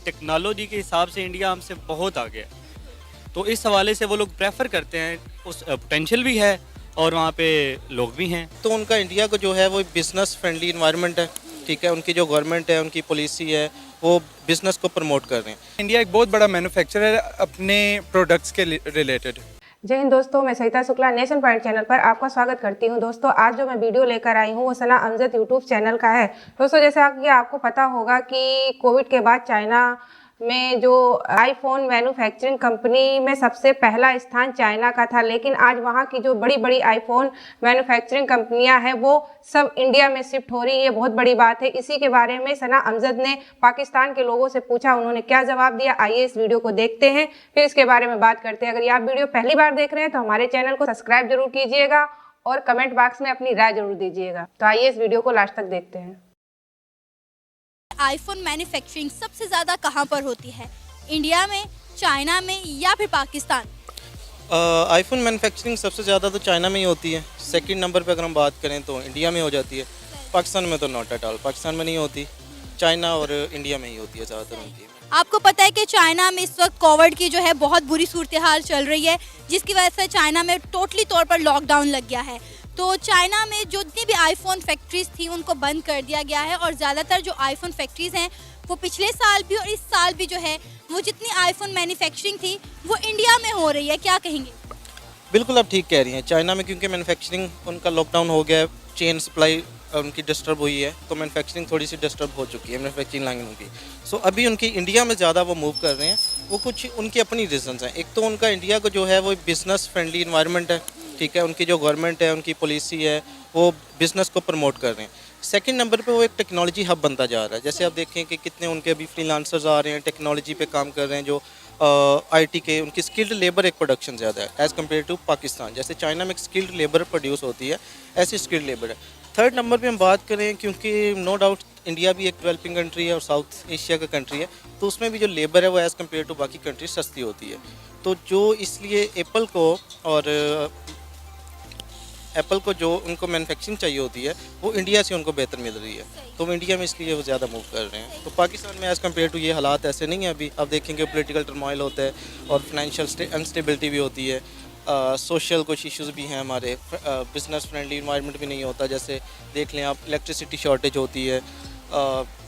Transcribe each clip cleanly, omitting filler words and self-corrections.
Technology के हिसाब से इंडिया हमसे बहुत आगे है। तो इस हवाले से वो लोग प्रेफर करते हैं, उस पोटेंशियल भी है और वहाँ पे लोग भी हैं। तो उनका इंडिया को जो है वो बिज़नेस फ्रेंडली इन्वायरमेंट है, ठीक है। उनकी जो गवर्नमेंट है, उनकी पॉलिसी है, वो बिज़नेस को प्रमोट कर रहे हैं। इंडिया एक बहुत बड़ा मैन्युफैक्चरर है अपने प्रोडक्ट्स के रिलेटेड। जय हिंद दोस्तों, मैं Savita Shukla nation point channel पर आपका स्वागत करती हूं। दोस्तों, आज जो मैं वीडियो लेकर आई हूं वो सना अमजद यूट्यूब चैनल का है। दोस्तों, जैसा कि आपको पता होगा कि कोविड के बाद चाइना में जो आईफोन मैन्युफैक्चरिंग कंपनी में सबसे पहला स्थान चाइना का था, लेकिन आज वहां की जो बड़ी बड़ी आईफोन मैन्युफैक्चरिंग कंपनियां हैं वो सब इंडिया में शिफ्ट हो रही है। ये बहुत बड़ी बात है। इसी के बारे में सना अमजद ने पाकिस्तान के लोगों से पूछा, उन्होंने क्या जवाब दिया, आइए इस वीडियो को देखते हैं, फिर इसके बारे में बात करते हैं। अगर आप वीडियो पहली बार देख रहे हैं तो हमारे चैनल को सब्सक्राइब जरूर कीजिएगा और कमेंट बॉक्स में अपनी राय जरूर दीजिएगा। तो आइए इस वीडियो को लास्ट तक देखते हैं। आईफोन मैन्युफैक्चरिंग सबसे ज़्यादा कहाँ पर होती है, इंडिया में, चाइना में या फिर पाकिस्तान? आईफोन मैन्युफैक्चरिंग सबसे ज़्यादा तो चाइना में ही होती है। सेकंड नंबर पे अगर हम बात करें तो इंडिया में हो जाती है। पाकिस्तान में तो नॉट एट ऑल, पाकिस्तान में नहीं होती, चाइना और इंडिया में ही होती है ज़्यादातर उनकी। आपको पता है कि चाइना में इस वक्त कोविड की जो है बहुत बुरी सूरत हाल चल रही है, जिसकी वजह से चाइना में टोटली तौर पर लॉकडाउन लग गया है। तो चाइना में जो जितनी भी आईफोन फैक्ट्रीज थी उनको बंद कर दिया गया है और ज़्यादातर जो आईफोन फैक्ट्रीज हैं वो पिछले साल भी और इस साल भी जो है वो जितनी आईफोन मैन्युफैक्चरिंग थी वो इंडिया में हो रही है। क्या कहेंगे? बिल्कुल आप ठीक कह रही हैं। चाइना में क्योंकि मैन्युफैक्चरिंग उनका लॉकडाउन हो गया है, चेन सप्लाई उनकी डिस्टर्ब हुई है, तो मैन्युफैक्चरिंग थोड़ी सी डिस्टर्ब हो चुकी है मैन्युफैक्चरिंग लाइन की। सो अभी उनकी इंडिया में ज़्यादा वो मूव कर रहे हैं। वो कुछ उनकी अपनी रीजंस हैं। एक तो उनका इंडिया को जो है वो बिज़नेस फ्रेंडली इन्वायरमेंट है, ठीक है। उनकी जो गवर्नमेंट है, उनकी पॉलिसी है, वो बिज़नेस को प्रमोट कर रहे हैं। सेकंड नंबर पे वो एक टेक्नोलॉजी हब बनता जा रहा है। जैसे आप देखें कि कितने उनके अभी फ्रीलांसर्स आ रहे हैं, टेक्नोलॉजी पे काम कर रहे हैं, जो आईटी के, उनकी स्किल्ड लेबर एक प्रोडक्शन ज़्यादा है एज़ कम्पेयर टू पाकिस्तान। जैसे चाइना में एक स्किल्ड लेबर प्रोड्यूस होती है, ऐसी स्किल्ड लेबर है। थर्ड नंबर पे हम बात करें, क्योंकि नो डाउट इंडिया भी एक डेवलपिंग कंट्री है और साउथ एशिया का कंट्री है, तो उसमें भी जो लेबर है वो एज़ कम्पेयर टू बाकी कंट्री सस्ती होती है। तो जो इसलिए एप्पल को जो उनको मैन्युफैक्चरिंग चाहिए होती है वो इंडिया से उनको बेहतर मिल रही है, तो वो इंडिया में इसलिए वो ज़्यादा मूव कर रहे हैं। तो पाकिस्तान में एज़ कम्पेयर टू ये हालात ऐसे नहीं है। अभी आप देखेंगे पॉलिटिकल टर्मोइल होता है और फाइनेंशियल अनस्टेबिलिटी भी होती है, सोशल कुछ इश्यूज़ भी हैं हमारे, बिज़नेस फ्रेंडली इन्वायरमेंट भी नहीं होता। जैसे देख लें आप, इलेक्ट्रिसिटी शॉर्टेज होती है,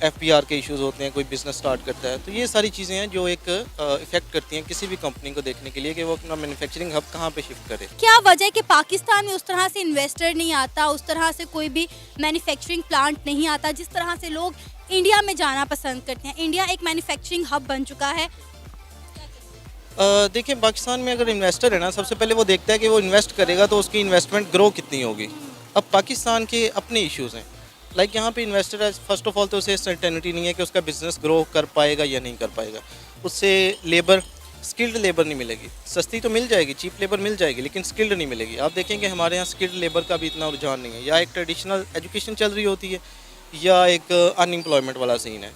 FBR के इश्यूज़ होते हैं, कोई बिज़नेस स्टार्ट करता है। तो ये सारी चीज़ें हैं जो एक इफ़ेक्ट करती हैं किसी भी कंपनी को देखने के लिए कि वो अपना मैन्युफैक्चरिंग हब कहाँ पे शिफ्ट करे। क्या वजह है कि पाकिस्तान में उस तरह से इन्वेस्टर नहीं आता, उस तरह से कोई भी मैन्युफैक्चरिंग प्लांट नहीं आता जिस तरह से लोग इंडिया में जाना पसंद करते हैं? इंडिया एक मैन्युफैक्चरिंग हब बन चुका है। देखिए, पाकिस्तान में अगर इन्वेस्टर है ना, सबसे पहले वो देखता है कि वो इन्वेस्ट करेगा तो उसकी इन्वेस्टमेंट ग्रो कितनी होगी। अब पाकिस्तान के अपने इश्यूज़ हैं, लाइक यहाँ पे इन्वेस्टर है, फर्स्ट ऑफ ऑल तो उसे सर्टेनिटी नहीं है कि उसका बिज़नेस ग्रो कर पाएगा या नहीं कर पाएगा। उससे लेबर, स्किल्ड लेबर नहीं मिलेगी। सस्ती तो मिल जाएगी, चीप लेबर मिल जाएगी, लेकिन स्किल्ड नहीं मिलेगी। आप देखेंगे हमारे यहाँ स्किल्ड लेबर का भी इतना रुझान नहीं है। या एक ट्रेडिशनल एजुकेशन चल रही होती है या एक अनएम्प्लॉयमेंट वाला सीन है,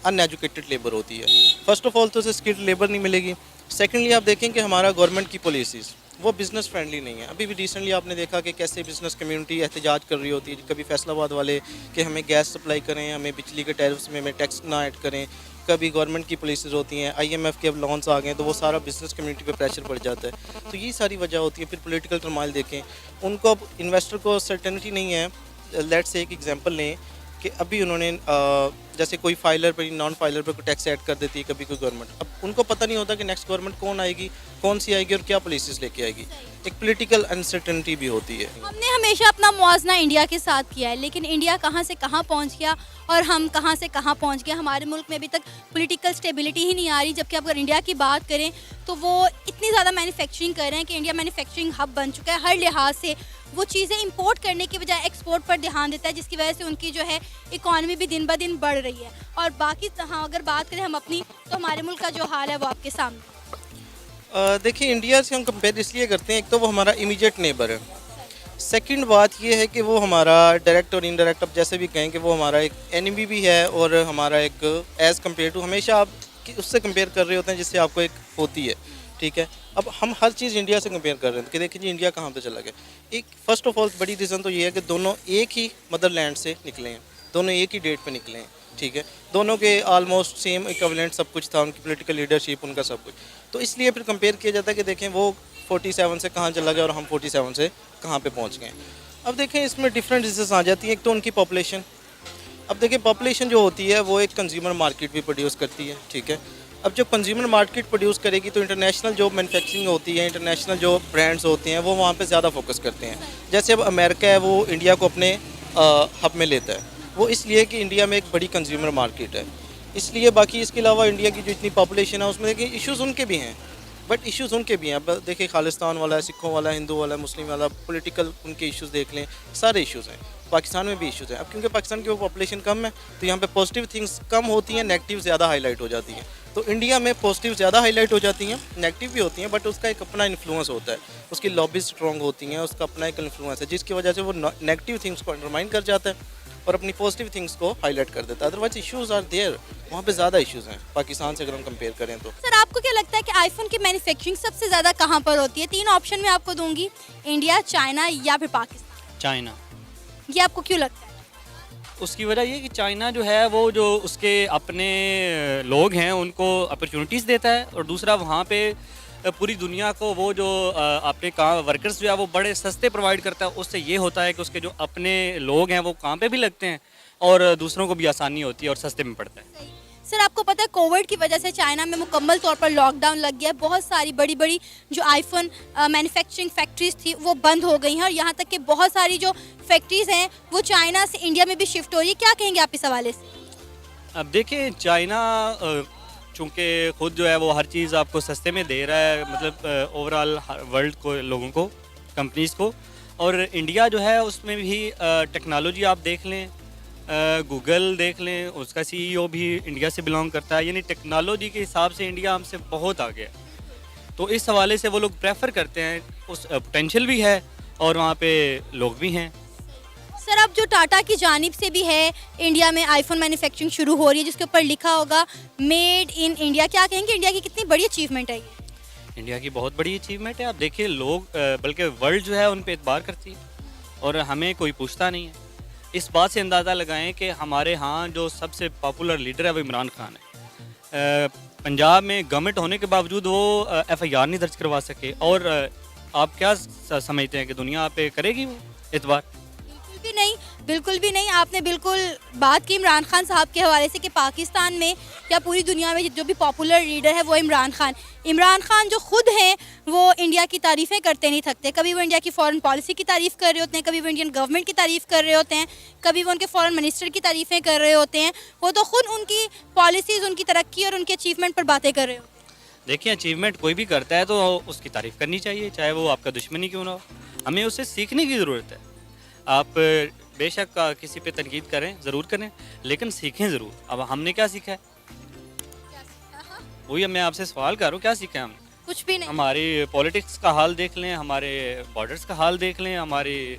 अनएजुकेटेड लेबर होती है। फर्स्ट ऑफ ऑल तो उसे स्किल्ड लेबर नहीं मिलेगी। सेकेंडली आप देखें कि हमारा गवर्नमेंट की पॉलिसीज़ वो बिज़नेस फ्रेंडली नहीं है। अभी भी रिसेंटली आपने देखा कि कैसे बिज़नेस कम्युनिटी एहतजाज कर रही होती है, कभी फैसलाबाद वाले कि हमें गैस सप्लाई करें, हमें बिजली के टैरिफ्स में हमें टैक्स ना ऐड करें। कभी गवर्नमेंट की पॉलिसीज़ होती हैं, IMF के अब लोन्स आ गए तो वो सारा बिज़नेस कम्युनिटी पे प्रेशर पड़ जाता है। तो ये सारी वजह होती है। फिर पॉलिटिकल टर्मोइल देखें, उनको अब इन्वेस्टर को सर्टेनिटी नहीं है। लेट्स से एक एग्जांपल लें कि अभी उन्होंने जैसे कोई फाइलर पर, नॉन फाइलर पर कोई टैक्स ऐड कर देती है कभी कोई गवर्नमेंट। अब उनको पता नहीं होता कि नेक्स्ट गवर्नमेंट कौन आएगी, कौन सी आएगी और क्या पॉलिसीज़ लेके आएगी। एक पॉलिटिकल अनसर्टेनिटी भी होती है। हमने हमेशा अपना मुआवजा इंडिया के साथ किया है, लेकिन इंडिया कहाँ से कहाँ पहुँच गया और हम कहाँ से कहाँ पहुँच गए। हमारे मुल्क में अभी तक पॉलिटिकल स्टेबिलिटी ही नहीं आ रही, जबकि अगर इंडिया की बात करें तो वो इतनी ज़्यादा मैन्युफैक्चरिंग कर रहे हैं कि इंडिया मैन्युफैक्चरिंग हब बन चुका है। हर लिहाज से वो चीज़ें इंपोर्ट करने की बजाय एक्सपोर्ट पर ध्यान देता है, जिसकी वजह से उनकी जो है इकॉनमी भी दिन ब दिन बढ़ रही है। और बाकी हाँ, अगर बात करें हम अपनी, तो हमारे मुल्क का जो हाल है वो आपके सामने। देखिए, इंडिया से हम कंपेयर इसलिए करते हैं, एक तो वो हमारा इमीडिएट नेबर है। सेकंड बात ये है कि वो हमारा डायरेक्ट और इनडायरेक्ट, अब जैसे भी कहें कि वो हमारा एक एनिमी भी है और हमारा एक एज़ कम्पेयर टू, हमेशा आप उससे कंपेयर कर रहे होते हैं जिससे आपको एक होती है, ठीक है। अब हम हर चीज़ इंडिया से कंपेयर कर रहे हैं कि देखिए जी इंडिया कहाँ पे चला गया। एक फर्स्ट ऑफ ऑल बड़ी रीज़न तो ये है कि दोनों एक ही मदरलैंड से निकले हैं, दोनों एक ही डेट पे निकले हैं। ठीक है, दोनों के ऑलमोस्ट सेम इक्विवेलेंट सब कुछ था, उनकी पॉलिटिकल लीडरशिप, उनका सब कुछ। तो इसलिए फिर कंपेयर किया जाता है कि देखें वो 47 से कहाँ चला गया और हम 47 से कहाँ पे पहुँच गए। अब देखें इसमें डिफरेंट रीजंस आ जाती हैं। एक तो उनकी पॉपुलेशन, अब देखिए पॉपुलेशन जो होती है वो एक कंज्यूमर मार्केट भी प्रोड्यूस करती है, ठीक है। अब जब कंज्यूमर मार्केट प्रोड्यूस करेगी तो इंटरनेशनल जो मैन्युफैक्चरिंग होती है, इंटरनेशनल जो ब्रांड्स होते हैं वो वहाँ पे ज़्यादा फोकस करते हैं। जैसे अब अमेरिका है वो इंडिया को अपने हब में लेता है, वो इसलिए कि इंडिया में एक बड़ी कंज्यूमर मार्केट है, इसलिए। बाकी इसके अलावा इंडिया की जो इतनी पॉपुलेशन है उसमें देखिए इश्यूज़ उनके भी हैं, बट इश्यूज़ उनके भी हैं। अब देखिए खालिस्तान वाला है, सिखों वाला, हिंदू वाला, मुस्लिम वाला, पॉलिटिकल उनके इश्यूज़ देख लें, सारे इश्यूज़ हैं। पाकिस्तान में भी इश्यूज़ हैं। अब क्योंकि पाकिस्तान की वो पॉपुलेशन कम है तो यहाँ पे पॉजिटिव थिंग्स कम होती हैं, नेगेटिव ज़्यादा हाईलाइट हो जाती हैं। तो इंडिया में पॉजिटिव ज़्यादा हाईलाइट हो जाती हैं, नेगेटिव भी होती हैं, बट उसका एक अपना इन्फ्लुएंस होता है, उसकी लॉबी स्ट्रॉन्ग होती हैं, उसका अपना एक इन्फ्लुएंस है जिसकी वजह से वो नेगेटिव थिंग्स को अंडरमाइन कर जाता है और अपनी पॉजिटिव थिंग्स को हाईलाइट कर देता है। अदरवाइज इश्यूज़ आर देयर, वहाँ पे ज़्यादा इश्यूज़ हैं पाकिस्तान से अगर हम कंपेयर करें तो। सर आपको क्या लगता है कि आईफोन की मैन्युफैक्चरिंग सबसे ज़्यादा कहाँ पर होती है? 3 ऑप्शन मैं आपको दूंगी, इंडिया, चाइना या फिर पाकिस्तान। चाइना। ये आपको क्यों लगता है? उसकी वजह ये कि चाइना जो है वो जो उसके अपने लोग हैं उनको अपॉर्चुनिटीज़ देता है, और दूसरा वहाँ पे पूरी दुनिया को वो जो अपने काम वर्कर्स जो है वो बड़े सस्ते प्रोवाइड करता है। उससे ये होता है कि उसके जो अपने लोग हैं वो काम पे भी लगते हैं और दूसरों को भी आसानी होती है और सस्ते में पड़ता है। सर आपको पता है कोविड की वजह से चाइना में मुकम्मल तौर पर लॉकडाउन लग गया है। बहुत सारी बड़ी बड़ी जो आईफोन मैन्युफैक्चरिंग फैक्ट्रीज थी वो बंद हो गई हैं, और यहाँ तक कि बहुत सारी जो फैक्ट्रीज हैं वो चाइना से इंडिया में भी शिफ्ट हो रही है। क्या कहेंगे आप इस हवाले से? अब देखिए चाइना चूँकि खुद जो है वो हर चीज़ आपको सस्ते में दे रहा है, मतलब ओवरऑल वर्ल्ड को, लोगों को, कंपनीज़ को, और इंडिया जो है उसमें भी टेक्नोलॉजी आप देख लें, गूगल देख लें, उसका सीईओ भी इंडिया से बिलोंग करता है, यानी टेक्नोलॉजी के हिसाब से इंडिया हमसे बहुत आगे है। तो इस हवाले से वो लोग प्रेफर करते हैं, उस पोटेंशियल भी है और वहाँ पे लोग भी हैं। सर अब जो टाटा की जानिब से भी है इंडिया में आईफोन मैन्युफैक्चरिंग शुरू हो रही है जिसके ऊपर लिखा होगा मेड इन इंडिया, क्या कहेंगे इंडिया की कितनी बड़ी अचीवमेंट है ये? इंडिया की बहुत बड़ी अचीवमेंट है। आप देखिए लोग बल्कि वर्ल्ड जो है उन पे एतबार करती है और हमें कोई पूछता नहीं है। इस बात से अंदाज़ा लगाएं कि हमारे यहाँ जो सबसे पॉपुलर लीडर है वो इमरान खान है। पंजाब में गवर्नमेंट होने के बावजूद वो FIR नहीं दर्ज करवा सके, और आप क्या समझते हैं कि दुनिया पे करेगी वो एतबार? भी नहीं, बिल्कुल भी नहीं। आपने बिल्कुल बात की इमरान खान साहब के हवाले से कि पाकिस्तान में या पूरी दुनिया में जो भी पॉपुलर लीडर है वो इमरान खान। इमरान खान जो खुद हैं वो इंडिया की तारीफ़ें करते नहीं थकते। कभी वो इंडिया की फॉरेन पॉलिसी की तारीफ़ कर रहे होते हैं, कभी वो इंडियन गवर्नमेंट की तारीफ़ कर रहे होते हैं, कभी वो उनके फॉरेन मिनिस्टर की तारीफ़ें कर रहे होते हैं। वो तो खुद उनकी पॉलिसीज़, उनकी तरक्की और उनके अचीवमेंट पर बातें कर रहे होते हैं। देखिए अचीवमेंट कोई भी करता है तो उसकी तारीफ़ करनी चाहिए, चाहे वो आपका दुश्मन ही क्यों ना हो। हमें उससे सीखने की ज़रूरत है। आप बेशक किसी पे तनकीद करें, ज़रूर करें, लेकिन सीखें ज़रूर। अब हमने क्या सीखा है वही मैं आपसे सवाल कर रहा हूँ, क्या सीखा है हमने? कुछ भी नहीं। हमारी पॉलिटिक्स का हाल देख लें, हमारे बॉर्डर्स का हाल देख लें, हमारी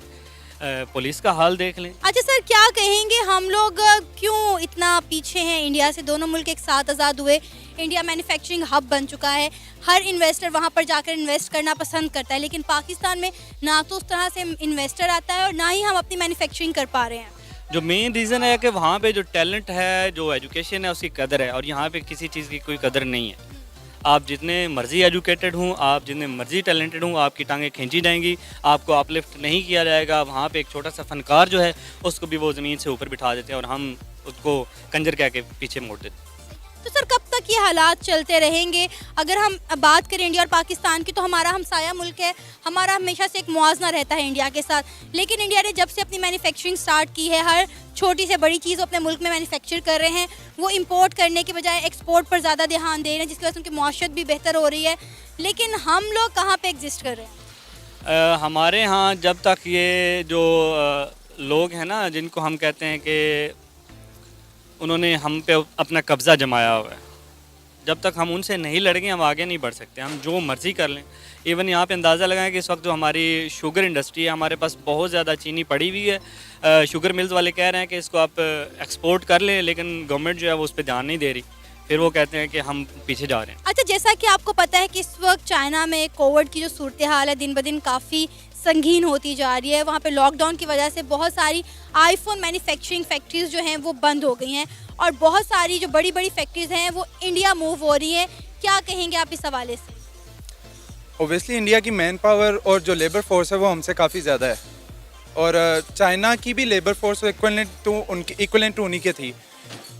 पुलिस का हाल देख लें। अच्छा सर क्या कहेंगे हम लोग क्यों इतना पीछे हैं इंडिया से? दोनों मुल्क एक साथ आज़ाद हुए, इंडिया मैन्युफैक्चरिंग हब बन चुका है, हर इन्वेस्टर वहाँ पर जाकर इन्वेस्ट करना पसंद करता है, लेकिन पाकिस्तान में ना तो उस तरह से इन्वेस्टर आता है और ना ही हम अपनी मैन्युफैक्चरिंग कर पा रहे हैं। जो मेन रीज़न है कि वहाँ पे जो टैलेंट है, जो एजुकेशन है, उसकी कदर है, और यहाँ पे किसी चीज़ की कोई कदर नहीं है। आप जितने मर्जी एजुकेटेड हूँ, आप जितने मर्जी टैलेंटेड हूँ, आपकी टांगें खींची जाएंगी, आपको अपलिफ्ट नहीं किया जाएगा। वहाँ पे एक छोटा सा फनकार जो है उसको भी वो ज़मीन से ऊपर बिठा देते हैं और हम उसको कंजर कह के पीछे मोड़ देते हैं। तो सर कब तक ये हालात चलते रहेंगे? अगर हम बात करें इंडिया और पाकिस्तान की तो हमारा हमसाया मुल्क है, हमारा हमेशा से एक मुआवजा रहता है इंडिया के साथ, लेकिन इंडिया ने जब से अपनी मैन्युफैक्चरिंग स्टार्ट की है, हर छोटी से बड़ी चीज़ अपने मुल्क में मैन्युफैक्चर कर रहे हैं। वो इंपोर्ट करने के बजाय एक्सपोर्ट पर ज़्यादा ध्यान दे रहे हैं, जिसकी वजह से उनकी मुआशरत भी बेहतर हो रही है। लेकिन हम लोग कहाँ पर एग्जिस्ट कर रहे हैं? हमारे यहाँ जब तक ये जो लोग हैं ना, जिनको हम कहते हैं कि उन्होंने हम पे अपना कब्ज़ा जमाया हुआ है, जब तक हम उनसे नहीं लड़ेंगे हम आगे नहीं बढ़ सकते। हम जो मर्ज़ी कर लें। इवन यहाँ पे अंदाज़ा लगाएं कि इस वक्त जो हमारी शुगर इंडस्ट्री है, हमारे पास बहुत ज़्यादा चीनी पड़ी हुई है। शुगर मिल्स वाले कह रहे हैं कि इसको आप एक्सपोर्ट कर लें, लेकिन गवर्नमेंट जो है वो उस पर ध्यान नहीं दे रही। फिर वो कहते हैं कि हम पीछे जा रहे हैं। अच्छा जैसा कि आपको पता है कि इस वक्त चाइना में कोविड की जो सूरत हाल है दिन ब दिन काफ़ी संगीन होती जा रही है। वहाँ पे लॉकडाउन की वजह से बहुत सारी आईफोन मैन्युफैक्चरिंग फैक्ट्रीज जो हैं वो बंद हो गई हैं, और बहुत सारी जो बड़ी बड़ी फैक्ट्रीज हैं वो इंडिया मूव हो रही हैं, क्या कहेंगे आप इस हवाले से? ओबियसली इंडिया की मैन पावर और जो लेबर फोर्स है वो हमसे काफ़ी ज़्यादा है, और चाइना की भी लेबर फोर्स इक्वलेंट टू उन्हीं की थी,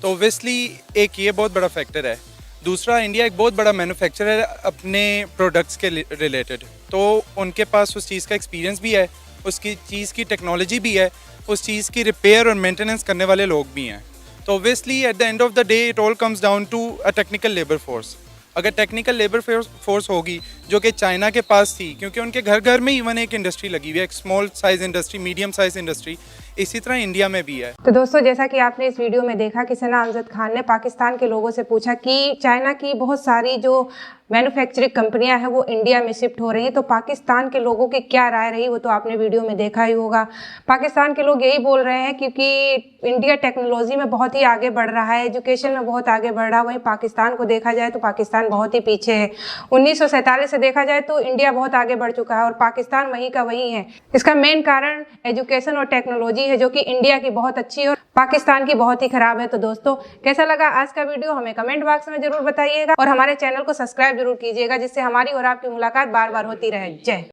तो ओबियसली एक ये बहुत बड़ा फैक्टर है। दूसरा, इंडिया एक बहुत बड़ा मैन्युफैक्चरर है अपने प्रोडक्ट्स के रिलेटेड, तो उनके पास उस चीज़ का एक्सपीरियंस भी है, उसकी चीज़ की टेक्नोलॉजी भी है, उस चीज़ की रिपेयर और मेंटेनेंस करने वाले लोग भी हैं। तो obviously at the end of the day it all comes down to a technical labour force. अगर टेक्निकल लेबर फोर्स होगी जो कि चाइना के पास थी, क्योंकि उनके घर घर में इवन एक इंडस्ट्री लगी हुई है, एक small size industry, medium size industry, इसी तरह इंडिया में भी है। तो दोस्तों, जैसा कि आपने इस वीडियो में देखा कि सना अमजद खान ने पाकिस्तान के लोगों से पूछा कि चाइना की बहुत सारी जो मैन्युफैक्चरिंग कंपनियां हैं वो इंडिया में शिफ्ट हो रही हैं, तो पाकिस्तान के लोगों की क्या राय रही वो तो आपने वीडियो में देखा ही होगा। पाकिस्तान के लोग यही बोल रहे हैं क्योंकि इंडिया टेक्नोलॉजी में बहुत ही आगे बढ़ रहा है, एजुकेशन में बहुत आगे बढ़ रहा है। वहीं पाकिस्तान को देखा जाए तो पाकिस्तान बहुत ही पीछे है। 1947 से देखा जाए तो इंडिया बहुत आगे बढ़ चुका है और पाकिस्तान वहीं का वहीं है। इसका मेन कारण एजुकेशन और टेक्नोलॉजी है, जो कि इंडिया की बहुत अच्छी है और पाकिस्तान की बहुत ही खराब है। तो दोस्तों, कैसा लगा आज का वीडियो हमें कमेंट बॉक्स में जरूर बताइएगा और हमारे चैनल को सब्सक्राइब जरूर कीजिएगा, जिससे हमारी और आपकी मुलाकात बार बार होती रहे। जय